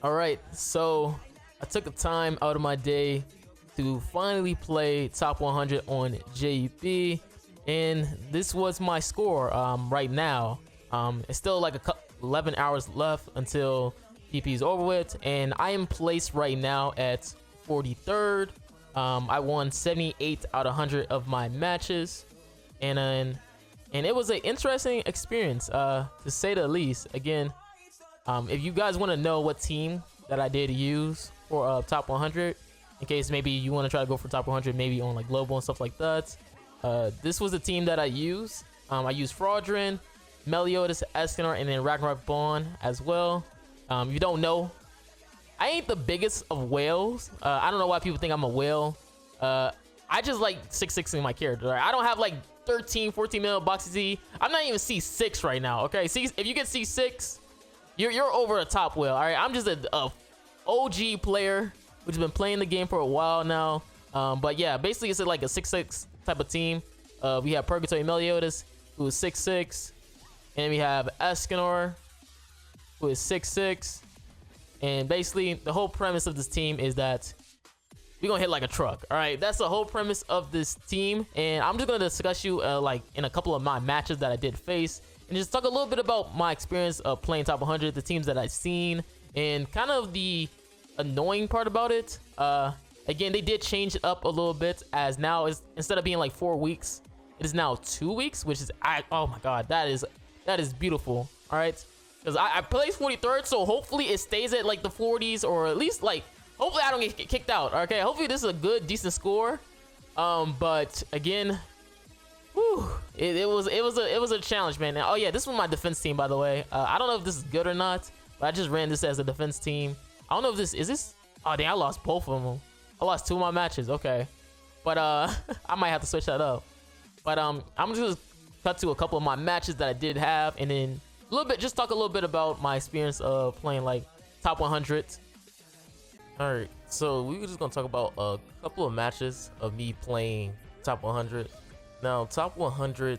All right, so I took the time out of my day to finally play top 100 on JP, and this was my score right now. It's still like 11 hours left until PP is over with, and I am placed right now at 43rd. I won 78 out of 100 of my matches, and it was an interesting experience, to say the least. Again, if you guys want to know what team that I did use for top 100, in case maybe you want to try to go for top 100, maybe on like global and stuff like that, this was the team that I used. I used Fraudrin, Meliodas, Escanor, and then Ragnarok Bond as well. You don't know, I ain't the biggest of whales. I don't know why people think I'm a whale. I just like 6'6" my character. Right? I don't have like 13, 14 million boxes Z. I'm not even C6 right now. Okay, see, if you get C6, you're over a top whale. All right, I'm just a OG player which has been playing the game for a while now. But yeah, basically it's like a 6'6" type of team. We have Purgatory Meliodas, who is 6'6", and we have Escanor, who is 6'6". And basically the whole premise of this team is that we're gonna hit like a truck. All right, that's the whole premise of this team, and I'm just gonna discuss you like in a couple of my matches that I did face, and just talk a little bit about my experience of playing top 100, the teams that I've seen, and kind of the annoying part about it. Again, they did change it up a little bit, as now is, instead of being like 4 weeks, it is now 2 weeks, which is, oh my god, that is beautiful. All right, because I placed 43rd, so hopefully it stays at like the 40s, or at least like, hopefully I don't get kicked out. Okay, hopefully this is a good, decent score. But again, whew, it was a challenge, man. Oh yeah, this was my defense team, by the way. I don't know if this is good or not, but I just ran this as a defense team. I don't know if this is this. Oh dang, I lost both of them. I lost 2 of my matches. Okay, but I might have to switch that up. But I'm just gonna cut to a couple of my matches that I did have, and then a little bit, just talk a little bit about my experience of playing like top 100. All right, so we were just gonna talk about a couple of matches of me playing top 100. Now, top 100,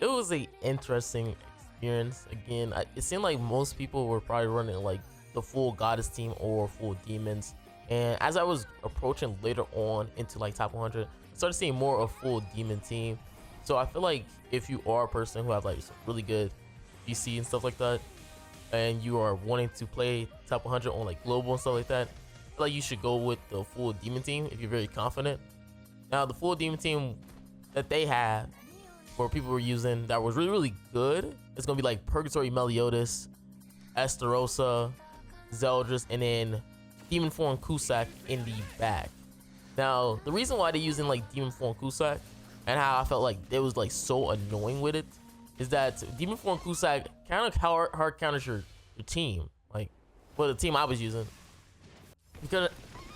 it was a interesting experience. Again, it seemed like most people were probably running like the full goddess team or full demons. And as I was approaching later on into like top 100, I started seeing more of full demon team. So I feel like if you are a person who have like some really good DC and stuff like that, and you are wanting to play top 100 on like global and stuff like that, I feel like you should go with the full demon team if you're very confident. Now, the full demon team that they have, or people were using, that was really good, it's gonna be like Purgatory Meliodas, Esterosa, Zeldris, and then Demon Form Cusack in the back. Now, the reason why they're using like Demon Form Cusack, and how I felt like it was like so annoying with it, is that Demon Form Cusack kind of hard counters your team, like, well, the team I was using, because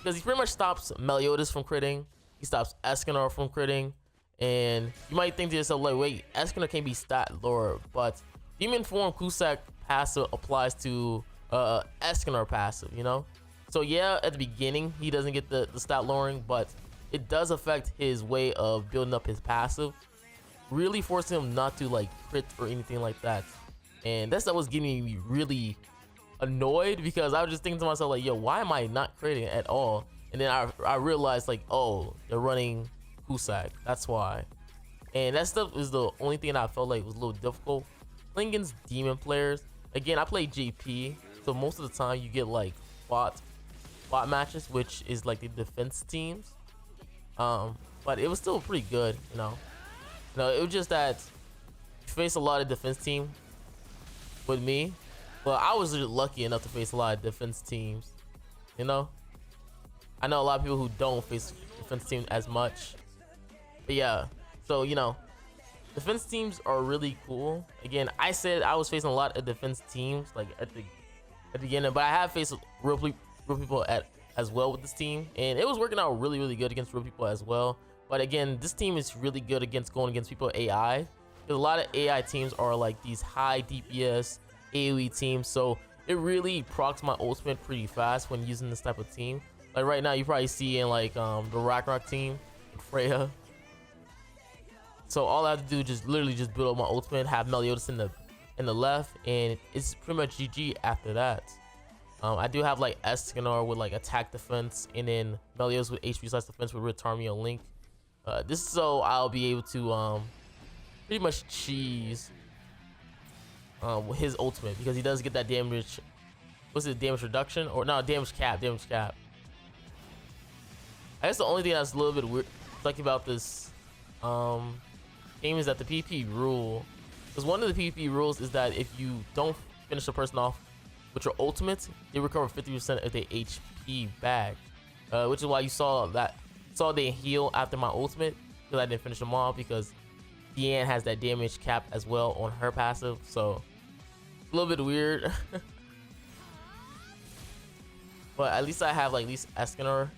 he pretty much stops Meliodas from critting, he stops Escanor from critting, and you might think to yourself like, wait, Escanor can't be stat lower, but Demon Form Cusack passive applies to Escanor passive, you know? So yeah, at the beginning he doesn't get the stat lowering, but it does affect his way of building up his passive, really forcing him not to like crit or anything like that. And that's what was getting me really annoyed, because I was just thinking to myself like, yo, why am I not critting at all? And then I realized like, oh, they're running Cusack, that's why. And that stuff is the only thing that I felt like was a little difficult playing against demon players. Again, I play GP, so most of the time you get like bot matches, which is like the defense teams. But it was still pretty good, you know. It was just that you face a lot of defense team with me, but I was just lucky enough to face a lot of defense teams, you know. I know a lot of people who don't face defense teams as much, but yeah. So defense teams are really cool. Again, I said I was facing a lot of defense teams like at the beginning, but I have faced real people as well with this team, and it was working out really good against real people as well. But again, this team is really good against going against people AI, because a lot of AI teams are like these high DPS AoE teams, so it really procs my ultimate pretty fast when using this type of team. Like right now, you probably see in like the Ragnarok team, Freya. So all I have to do is literally just build up my ultimate, have Meliodas in the left, and it's pretty much GG after that. I do have like Escanor with like attack defense, and then Melios with HP slash defense with Ritarmia Link. This is so I'll be able to pretty much cheese his ultimate, because he does get that damage. What's it, damage reduction or no, damage cap? Damage cap. I guess the only thing that's a little bit weird like about this game is that the PvP rule, because one of the PvP rules is that if you don't finish a person off with your ultimate, they recover 50% of their HP back, which is why you saw they heal after my ultimate, because I didn't finish them off, because Deanne has that damage cap as well on her passive, so a little bit weird. But at least I have like at least Escanor,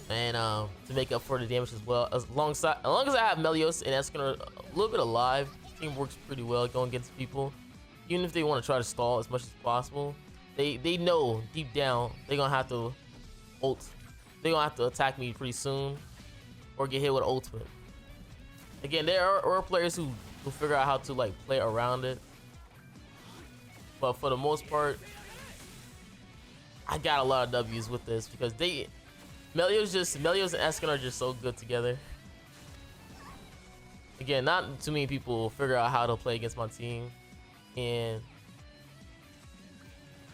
and to make up for the damage as well. As long as I have Melios and Escanor a little bit alive, the team works pretty well going against people. Even if they want to try to stall as much as possible, they know deep down they're gonna have to ult. They're gonna have to attack me pretty soon, or get hit with ultimate. Again, there are players who figure out how to like play around it, but for the most part, I got a lot of W's with this, because Melios and Escanor are just so good together. Again, not too many people figure out how to play against my team, and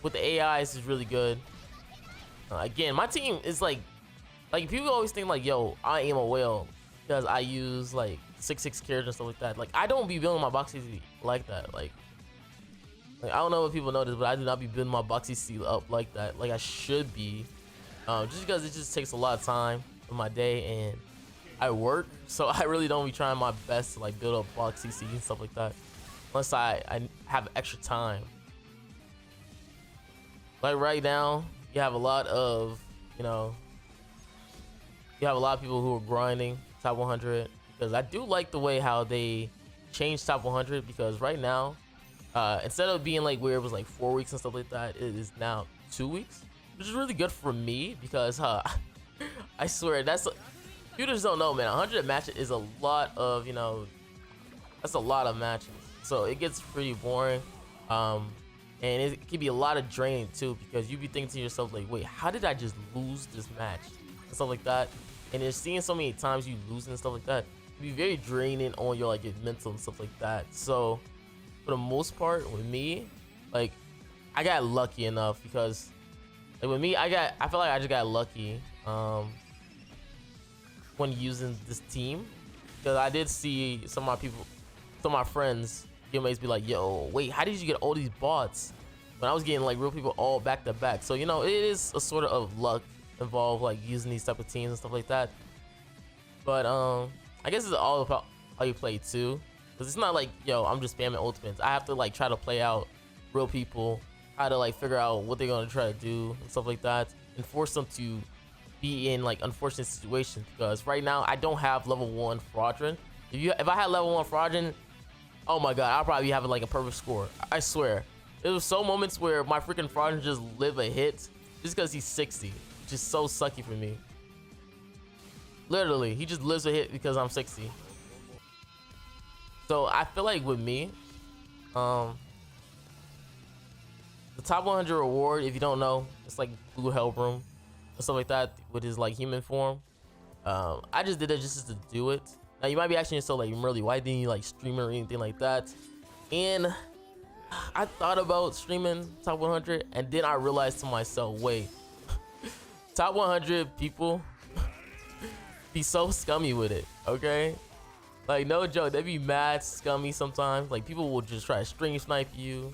with the AIs is really good. Again, my team is like people always think like, yo, I am a whale because I use like 6/6 characters and stuff like that. Like, I don't be building my box CC like that. Like I don't know if people know this, but I do not be building my box CC up like that, like I should be. Just because it just takes a lot of time in my day, and I work, so I really don't be trying my best to like build up box CC and stuff like that, unless I have extra time. Like right now, you have a lot of people who are grinding top 100, because I do like the way how they changed top 100, because right now, instead of being like where it was like 4 weeks and stuff like that, it is now 2 weeks, which is really good for me, because I swear you just don't know, man. 100 matches is a lot of, that's a lot of matches, so it gets pretty boring, and it can be a lot of draining too, because you be thinking to yourself like, wait, how did I just lose this match and stuff like that, and just seeing so many times you lose and stuff like that, it can be very draining on your like your mental and stuff like that. So for the most part, with me, like, I got lucky enough, because like with me, I feel like I just got lucky when using this team, because I did see some of my friends, teammates, be like, yo, wait, how did you get all these bots when I was getting like real people all back to back? So it is a sort of luck involved, like using these type of teams and stuff like that. But I guess it's all about how you play too, because it's not like, yo, I'm just spamming ultimates. I have to like try to play out real people, how to like figure out what they're gonna try to do and stuff like that, and force them to be in like unfortunate situations. Because right now I don't have level 1 Fraudrin. If I had level 1 Fraudrin, oh my god, I'll probably have like a perfect score. I swear. There was so moments where my freaking Fraudrin just live a hit just because he's 60, which is so sucky for me. Literally, he just lives a hit because I'm 60. So I feel like with me, the top 100 reward, if you don't know, it's like Blue Hellbroom and stuff like that with his like human form. I just did it just to do it. Now you might be asking yourself like, Marilli, why didn't you like stream or anything like that? And I thought about streaming top 100, and then I realized to myself, wait, top 100 people be so scummy with it, okay? Like, no joke, they be mad scummy sometimes. Like, people will just try to stream snipe you.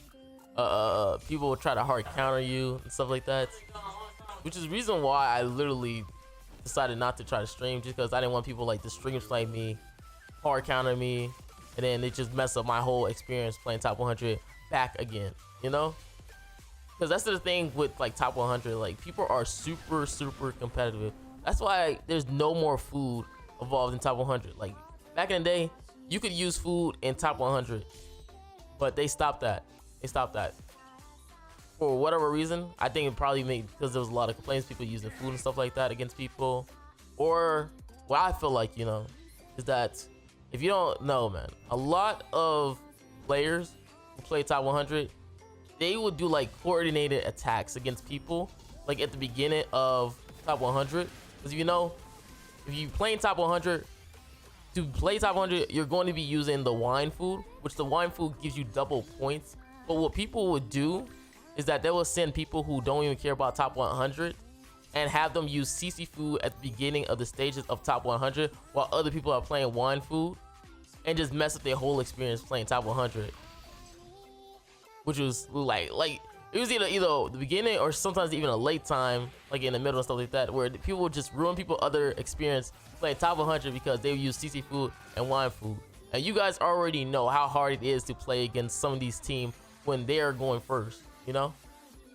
People will try to hard counter you and stuff like that, which is the reason why I literally decided not to try to stream, just because I didn't want people like to stream snipe me, hard counter me, and then it just mess up my whole experience playing top 100 back again, because that's the thing with like top 100, like people are super competitive. That's why there's no more food involved in top 100. Like back in the day, you could use food in top 100, but they stopped that. For whatever reason. I think it probably made because there was a lot of complaints, people using food and stuff like that against people. Or what I feel like, is that if you don't know, man, a lot of players who play top 100 they would do like coordinated attacks against people like at the beginning of top 100. Because you know, if you playing top 100, to play top 100, you're going to be using the wine food, which the wine food gives you double points. But what people would do is that they will send people who don't even care about top 100 and have them use CC food at the beginning of the stages of top 100 while other people are playing wine food, and just mess up their whole experience playing top 100. Which was like it was either the beginning or sometimes even a late time, like in the middle and stuff like that, where people would just ruin people other experience playing top 100 because they would use CC food and wine food. And you guys already know how hard it is to play against some of these teams when they are going first, you know.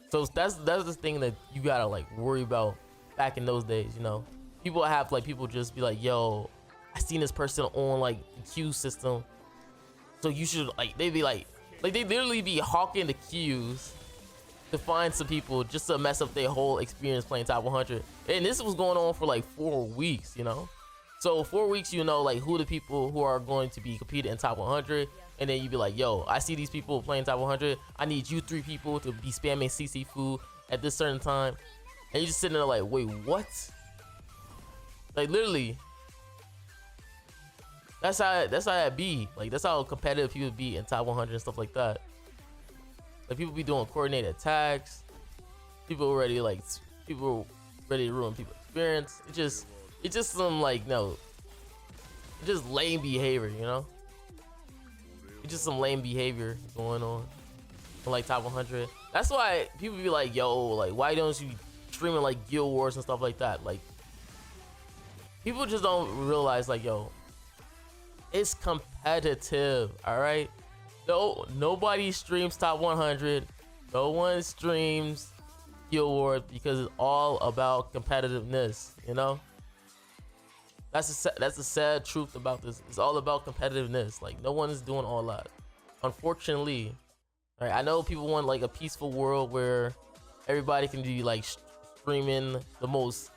So that's the thing that you gotta like worry about back in those days, you know. People have like people just be like, yo, I seen this person on like the queue system, so you should like, they'd be like they literally be hawking the queues to find some people just to mess up their whole experience playing top 100. And this was going on for like 4 weeks, you know. So 4 weeks, you know, like who the people who are going to be competing in top 100, and then you'd be like, yo, I see these people playing top 100. I need you 3 people to be spamming CC food at this certain time, and you're just sitting there like, wait, what? Like literally, that's how it be. Like that's how competitive people be in top 100 and stuff like that. Like people be doing coordinated attacks. People ready to ruin people's experience. It's just some like it's just lame behavior, you know. It's just some lame behavior going on in like top 100. That's why people be like, yo, like why don't you streaming like Guild Wars and stuff like that? Like people just don't realize like, yo, it's competitive, all right? No, nobody streams top 100. No one streams Guild Wars because it's all about competitiveness, you know? That's the sad truth about this. It's all about competitiveness. Like no one is doing all that, unfortunately. All right, I know people want like a peaceful world where everybody can be like streaming the most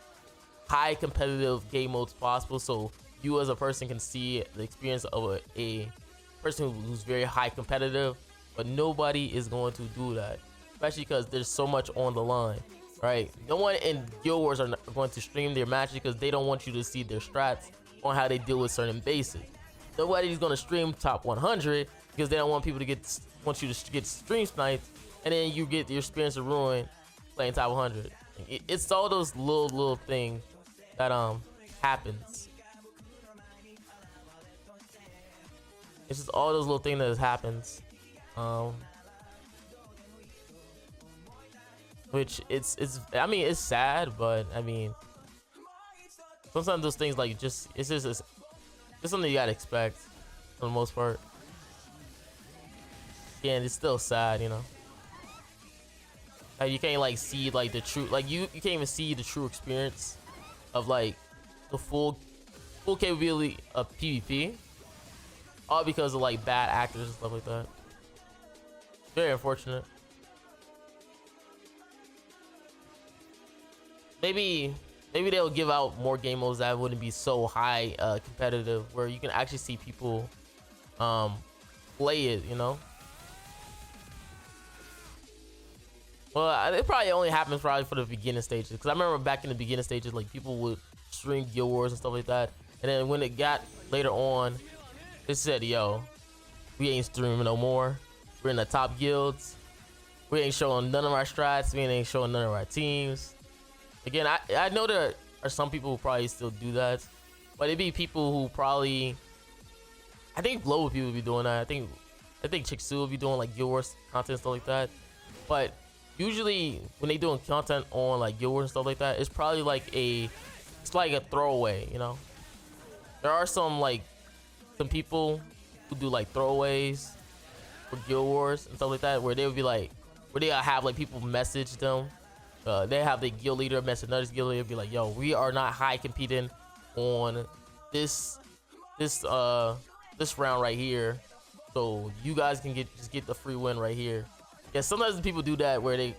high competitive game modes possible, so you as a person can see the experience of a person who's very high competitive. But nobody is going to do that, especially because there's so much on the line, right? No one in Guild Wars are going to stream their matches because they don't want you to see their strats on how they deal with certain bases. Nobody's going to stream top 100 because they don't want people to want you to get stream sniped, and then you get your experience ruined playing top 100. It's all those little things that happens. It's just all those little things that happens, which it's I mean it's sad, but I mean sometimes those things like it's just something you gotta expect for the most part. Yeah, and it's still sad, you know. Like you can't like see like the true, like you can't even see the true experience of like the full capability of PvP, all because of like bad actors and stuff like that. Very unfortunate. Maybe they'll give out more game modes that wouldn't be so high competitive, where you can actually see people play it, you know. Well, it probably only happens probably for the beginning stages, because I remember back in the beginning stages, like people would stream Guild Wars and stuff like that, and then when it got later on, they said, yo, we ain't streaming no more. We're in the top guilds. We ain't showing none of our strats. We ain't showing none of our teams. Again, I know there are some people who probably still do that, but it'd be people who probably, I think global people would be doing that. I think Chixu will be doing like Guild Wars content, stuff like that. But usually when they doing content on like Guild Wars and stuff like that, it's probably like it's like a throwaway, you know. There are some people who do like throwaways for Guild Wars and stuff like that, where they would be like, where they have like people message them. They have the guild leader message another guild leader, be like, yo, we are not high competing on this round right here, so you guys can just get the free win right here. Yeah, sometimes people do that where they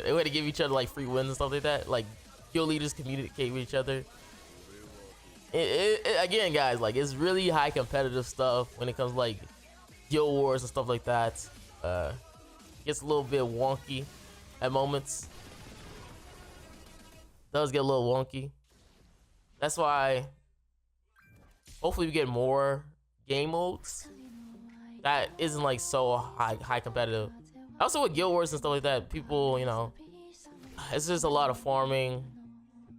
give each other like free wins and stuff like that. Like guild leaders communicate with each other. Again, guys, like it's really high competitive stuff when it comes to, like Guild Wars and stuff like that. gets a little bit wonky at moments. Does get a little wonky. That's why hopefully we get more game modes that isn't like so high competitive. Also with guild wars and stuff like that, people, you know, it's just a lot of farming.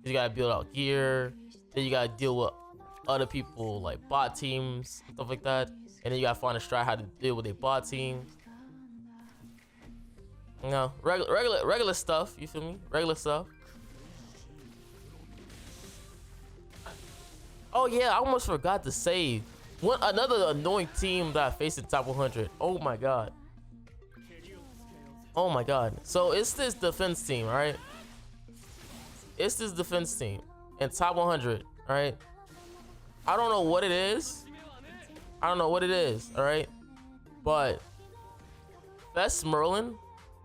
You gotta build out gear, then you gotta deal with other people like bot teams, stuff like that, and then you gotta find a strat how to deal with a bot team. You know, regular stuff. You feel me? Regular stuff. Oh yeah, I almost forgot to save. Another annoying team that I faced in top 100. Oh my god. Oh my god. So it's this defense team, right? It's this defense team in top 100, right? I don't know what it is. I don't know what it is, all right? But that's Marilli,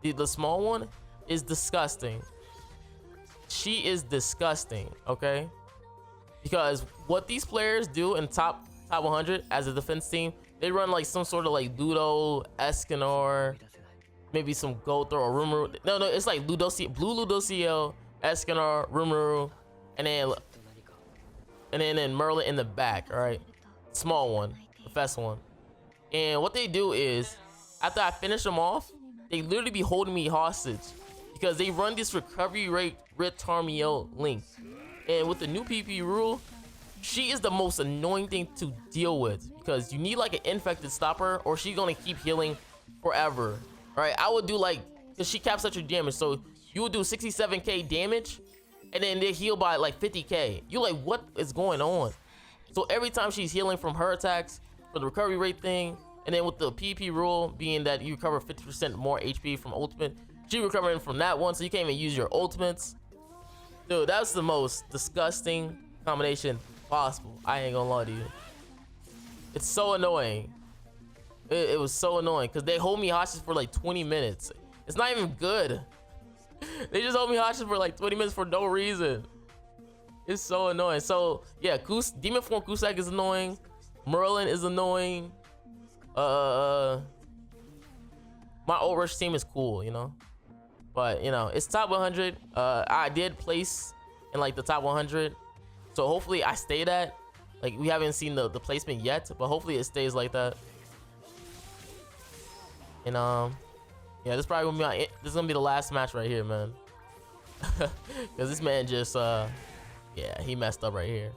the small one, is disgusting. She is disgusting, okay? Because what these players do in top 100 as a defense team, they run like some sort of like Ludo, Escanor, maybe some Gother or Rimuru. No, it's like Blue Ludocio, Escanor, Rimuru, and then Marilli in the back, all right? Small one, the fast one. And what they do is, after I finish them off, they literally be holding me hostage because they run this recovery rate Ritarmio link. And with the new PP rule, she is the most annoying thing to deal with because you need like an infected stopper or she's gonna keep healing forever. All right, I would do like, because she caps out your damage, so you would do 67k damage and then they heal by like 50k. You're like, what is going on? So every time she's healing from her attacks, for the recovery rate thing, and then with the PP rule being that you recover 50% more HP from ultimate, she recovering from that one, so you can't even use your ultimates. Dude, that's the most disgusting combination possible. I ain't gonna lie to you. It's so annoying. It was so annoying because they hold me hostage for like 20 minutes. It's not even good. They just hold me hostage for like 20 minutes for no reason. It's so annoying. So yeah, Demon Form Cusack is annoying. Marilli is annoying. My old rush team is cool, you know. But you know, it's top 100. I did place in like the top 100, so hopefully I stay that. Like we haven't seen the placement yet, but hopefully it stays like that. And yeah, this probably gonna be this is gonna be the last match right here, man. Because this man just yeah, he messed up right here.